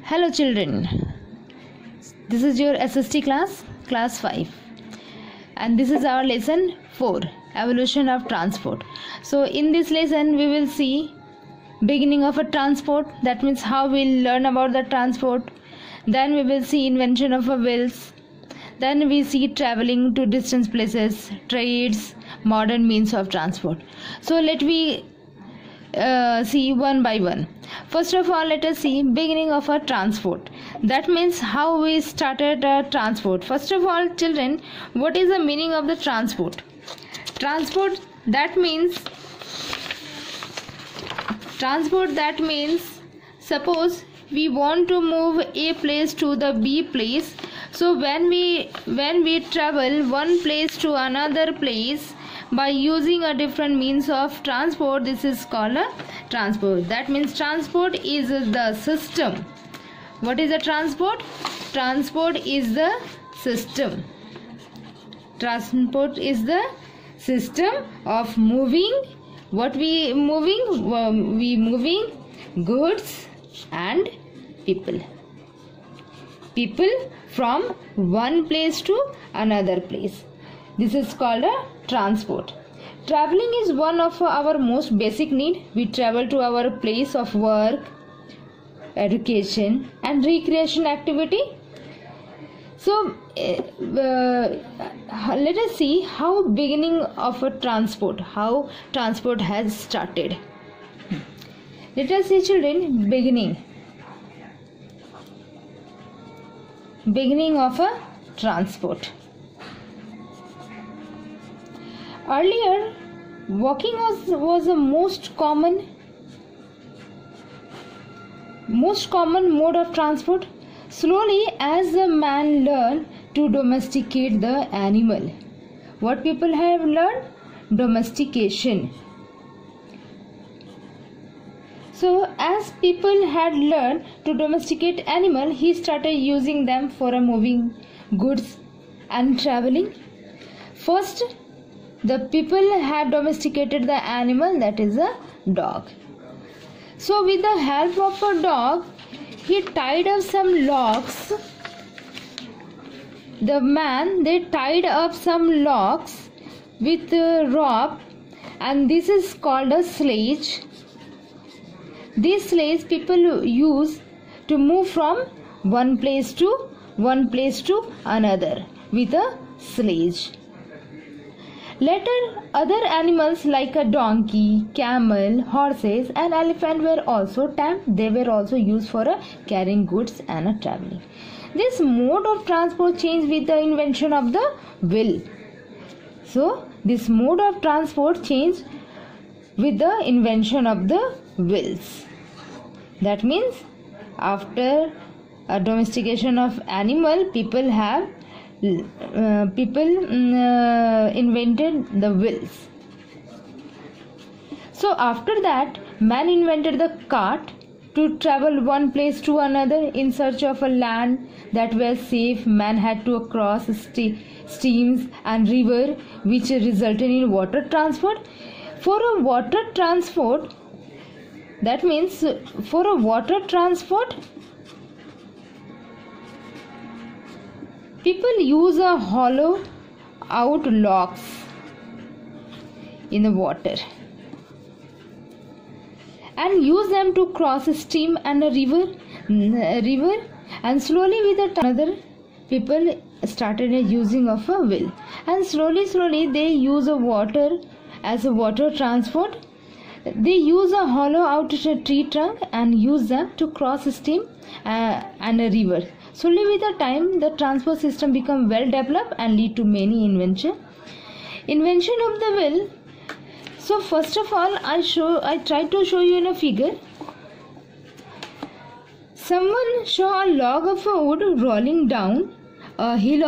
Hello children, this is your SST class 5, and this is our lesson 4, evolution of transport. So in this lesson we will see beginning of a transport, that means how we'll learn about the transport. Then we will see invention of a wheels. Then we see traveling to distant places, trades, modern means of transport. So let me see one by one. First of all, let us see beginning of a transport. That means how we started a transport. First of all, children, what is the meaning of the transport? Transport that means suppose we want to move A place to the B place. So when we travel one place to another place by using a different means of transport, this is called a transport. That means transport is the system. What is a transport? Transport is the system. Transport is the system of moving. What we moving goods and people from one place to another place. This is called a transport. Traveling is one of our most basic need. We travel to our place of work, education and recreation activity. So let us see how beginning of a transport, how transport has started. Let us see children, beginning of a transport. Earlier, walking was a most common mode of transport. Slowly, as the man learned to domesticate the animal. What people have learned? Domestication. So, as people had learned to domesticate animal, he started using them for moving goods and traveling. First, the people had domesticated the animal, that is a dog. So with the help of a dog, he tied up some logs. They tied up some logs with a rope, and this is called a sledge. This sledge people use to move from one place to another with a sledge. Later, other animals like a donkey, camel, horses and elephant were also tamed. They were also used for carrying goods and traveling. This mode of transport changed with the invention of the wheel. So, this mode of transport changed with the invention of the wheels. That means after a domestication of animal, people invented the wheels. So after that, man invented the cart to travel one place to another in search of a land that was safe. Man had to cross streams and river, which resulted in water transport. For a water transport, people use a hollow out logs in the water and use them to cross a stream and a river, and slowly with another people started using of a wheel, and slowly they use a water as a water transport. They use a hollow out tree trunk and use them to cross a stream and a river. Slowly with the time, the transport system become well developed and lead to many invention of the wheel. So first of all, I try to show you in a figure. Someone saw a log of wood rolling down a hill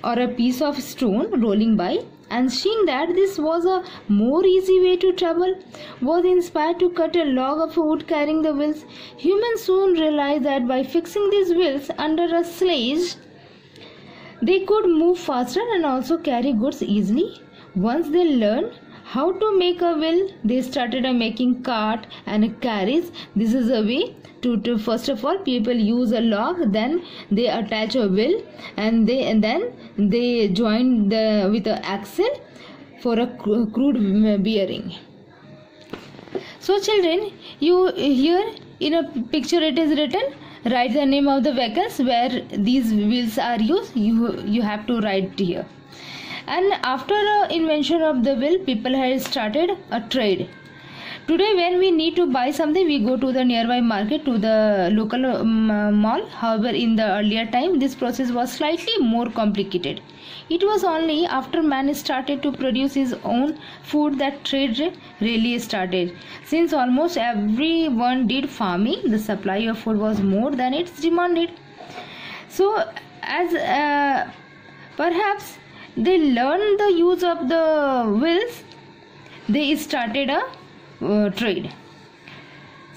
or a piece of stone rolling by, and seeing that this was a more easy way to travel, was inspired to cut a log of wood carrying the wheels. Humans soon realized that by fixing these wheels under a sledge, they could move faster and also carry goods easily. Once they learned How to make a wheel? They started making cart and a carriage. This is a way to first of all people use a log, then they attach a wheel, and then they join with an axle for a crude bearing. So children, you here in a picture it is written, write the name of the vehicles where these wheels are used. You have to write here. And after the invention of the wheel, people had started a trade. Today when we need to buy something, we go to the nearby market, to the local mall. However, in the earlier time, this process was slightly more complicated. It was only after man started to produce his own food that trade really started. Since almost everyone did farming, the supply of food was more than it's demanded. So as perhaps they learned the use of the wheels, they started a trade.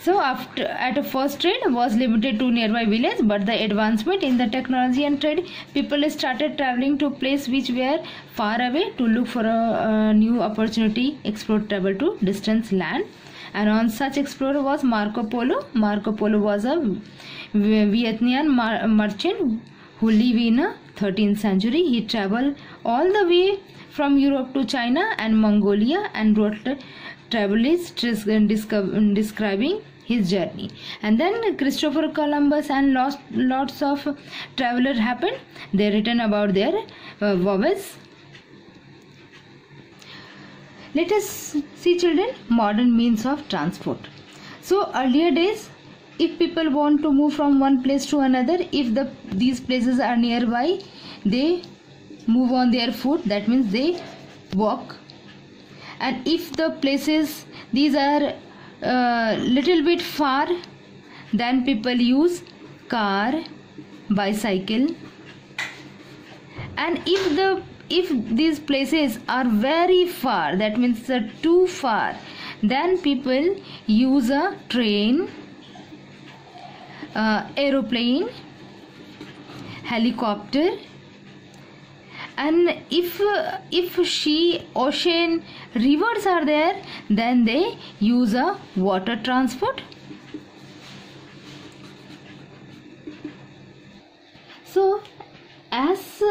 So at a first trade was limited to nearby village, but the advancement in the technology and trade, people started traveling to places which were far away to look for a new opportunity, explore, travel to distant land. And on such explorer was Marco Polo. Marco Polo was a Vietnamese merchant who lived in the 13th century. He traveled all the way from Europe to China and Mongolia and wrote travel lists describing his journey. And then Christopher Columbus and lots of travelers happened. They written about their voyages. Let us see, children, modern means of transport. So earlier days, if people want to move from one place to another, if these places are nearby, they move on their foot, that means they walk. And if the places these are little bit far, then people use car, bicycle. And if these places are very far, that means too far, then people use a train, aeroplane, helicopter. And if sea, ocean, rivers are there, then they use a water transport. So as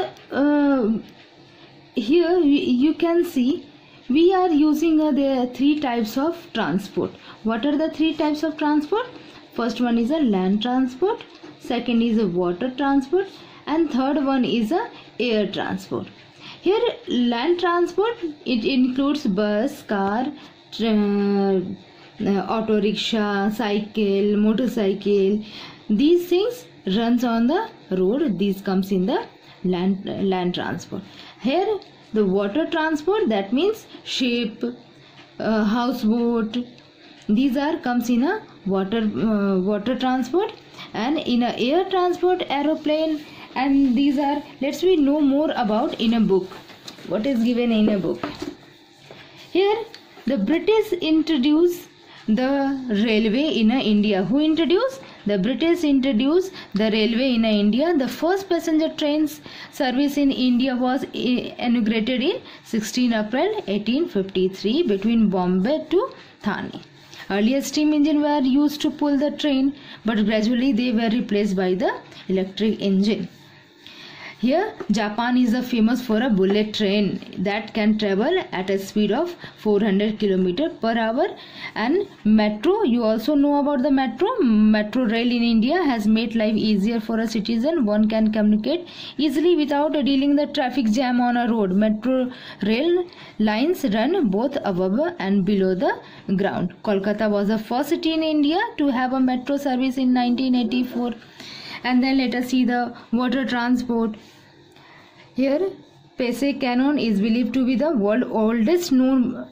here you can see, we are using the three types of transport. What are the three types of transport? First one is a land transport, second is a water transport, and third one is a air transport. Here land transport, it includes bus, car, auto rickshaw, cycle, motorcycle. These things runs on the road. These comes in the land transport. Here the water transport, that means ship, houseboat. These are comes in a water transport. And in a air transport, aeroplane. And these are, let's we know more about in a book. What is given in a book? Here the British introduced the railway in India. Who introduced? The British introduced the railway in India. The first passenger trains service in India was inaugurated in 16 April 1853 between Bombay to Thane. Earlier steam engines were used to pull the train, but gradually they were replaced by the electric engine. Here Japan is famous for a bullet train that can travel at a speed of 400 km per hour. And metro, you also know about the metro. Metro rail in India has made life easier for a citizen. One can communicate easily without dealing the traffic jam on a road. Metro rail lines run both above and below the ground. Kolkata was the first city in India to have a metro service in 1984. And then let us see the water transport. Here Pesce Canyon is believed to be the world's oldest known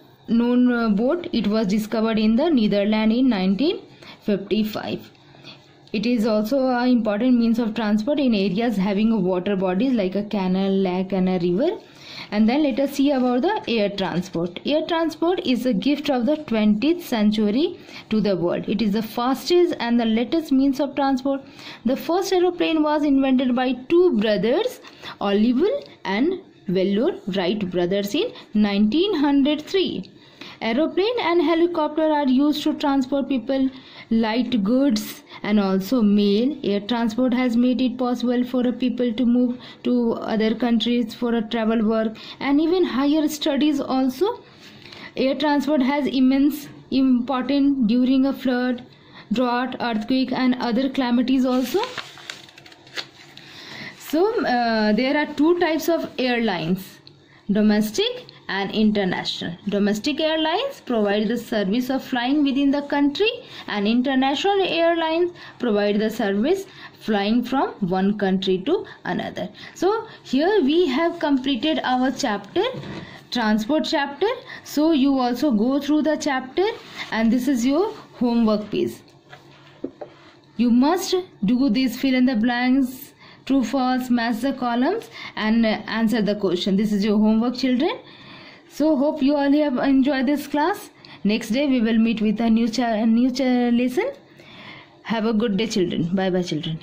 boat. It was discovered in the Netherlands in 1955. It is also an important means of transport in areas having water bodies like a canal, lake and a river. And then let us see about the air transport. Air transport is a gift of the 20th century to the world. It is the fastest and the latest means of transport. The first aeroplane was invented by two brothers, Oliver and Wheeler Wright brothers, in 1903. Aeroplane and helicopter are used to transport people, light goods and also mail. Air transport has made it possible for people to move to other countries for a travel work and even higher studies also. Air transport has immense importance during a flood, drought, earthquake and other calamities also. So there are two types of airlines, domestic and international. Domestic airlines provide the service of flying within the country, and international airlines provide the service flying from one country to another. So here we have completed our chapter, transport chapter. So you also go through the chapter, and this is your homework page. You must do this, fill in the blanks, true, false, match the columns and answer the question. This is your homework, children. So hope you all have enjoyed this class. Next day we will meet with a new lesson. Have a good day, children. Bye bye, children.